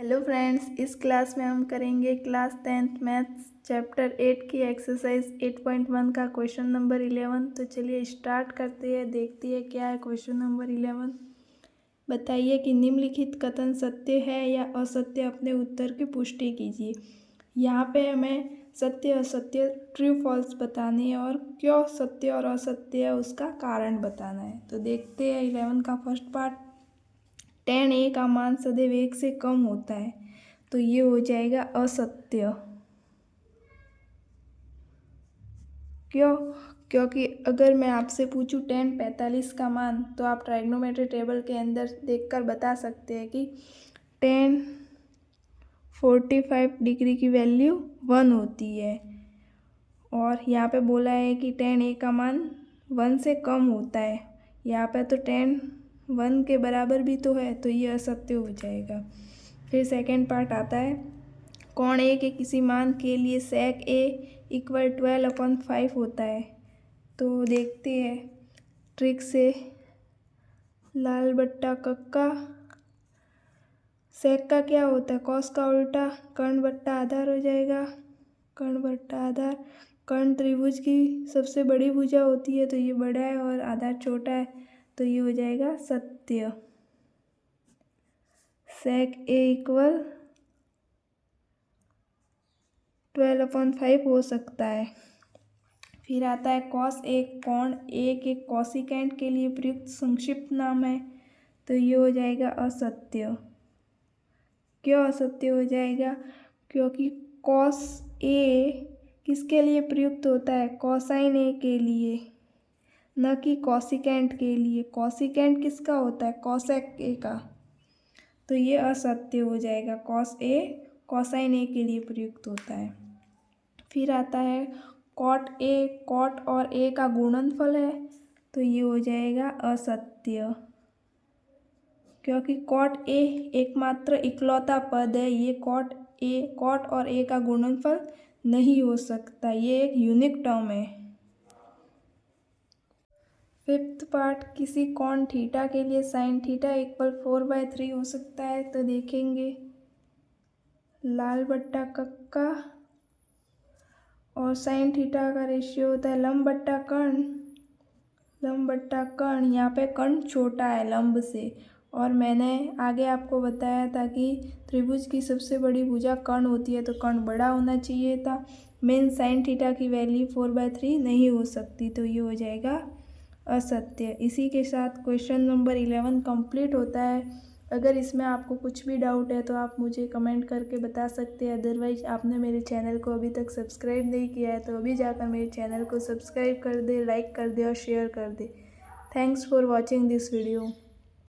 Hello friends, इस class में हम करेंगे क्लास 10th मैथ्स चैप्टर 8 की एक्सरसाइज 8.1 का क्वेश्चन नंबर 11। तो चलिए स्टार्ट करते हैं, देखते हैं क्या है क्वेश्चन नंबर 11। बताइए कि निम्नलिखित कथन सत्य है या असत्य, अपने उत्तर की पुष्टि कीजिए। यहाँ पे हमें सत्य असत्य ट्रू फॉल्स बताने हैं और क्यों सत्य और असत्य है उसका कारण बताना है। तो देखते हैं 11 का फर्स्ट पार्ट। tan a का मान सदैव 1 से कम होता है, तो ये हो जाएगा असत्य। क्यों? क्योंकि अगर मैं आपसे पूछूं tan 45 का मान, तो आप ट्राइग्नोमेट्री टेबल के अंदर देखकर बता सकते हैं कि tan 45 डिग्री की वैल्यू 1 होती है। और यहाँ पे बोला है कि tan a का मान 1 से कम होता है, यहाँ पे तो tan 1 के बराबर भी तो है, तो ये असत्य हो जाएगा। फिर सेकंड पार्ट आता है, कोण ए के किसी मान के लिए sec a इक्वल 12/5 होता है। तो देखते हैं ट्रिक से। लाल बट्टा कक्का, sec का क्या होता है, cos का उल्टा, कर्ण बट्टा आधार हो जाएगा। कर्ण बट्टा आधार, कर्ण त्रिभुज की सबसे बड़ी भुजा होती है, तो ये बड़ा है और आधार छोटा है, तो ये हो जाएगा सत्य। sec a इक्वल 12/5 हो सकता है। फिर आता है cos a, कोण a के कोसिकेंट के लिए प्रयुक्त संक्षिप्त नाम है, तो ये हो जाएगा असत्य। क्यों असत्य हो जाएगा? क्योंकि cos a किसके लिए प्रयुक्त होता है, कोसाइन a के लिए, न कि कोसिकेंट के लिए। कोसिकेंट किसका होता है, कोसेक a का, तो ये असत्य हो जाएगा। cos a कोसाइन a के लिए प्रयुक्त होता है। फिर आता है cot a, cot और a का गुणनफल है, तो ये हो जाएगा असत्य। क्योंकि cot a एकमात्र इकलौता पद है, ये cot और a का गुणनफल नहीं हो सकता, ये एक यूनिक टर्म है। फिफ्थ पार्ट, किसी कोण थीटा के लिए sin थीटा इक्वल 4/3 हो सकता है। तो देखेंगे लाल बट्टा कक्का, और sin थीटा का रेशियो होता है लंब बट्टा कर्ण। लंब बट्टा कर्ण, यहाँ पे कर्ण छोटा है लंब से, और मैंने आगे आपको बताया था कि त्रिभुज की सबसे बड़ी भुजा कर्ण होती है, तो कर्ण बड़ा होना चाहिए था। मेन sin थीटा की वैल्यू 4/3 नहीं हो सकती, तो ये हो जाएगा असत्य। इसी के साथ क्वेश्चन नंबर 11 कंप्लीट होता है। अगर इसमें आपको कुछ भी डाउट है तो आप मुझे कमेंट करके बता सकते हैं। अदरवाइज आपने मेरे चैनल को अभी तक सब्सक्राइब नहीं किया है तो अभी जाकर मेरे चैनल को सब्सक्राइब कर दे, लाइक कर दे और शेयर कर दे। Thanks for watching this video.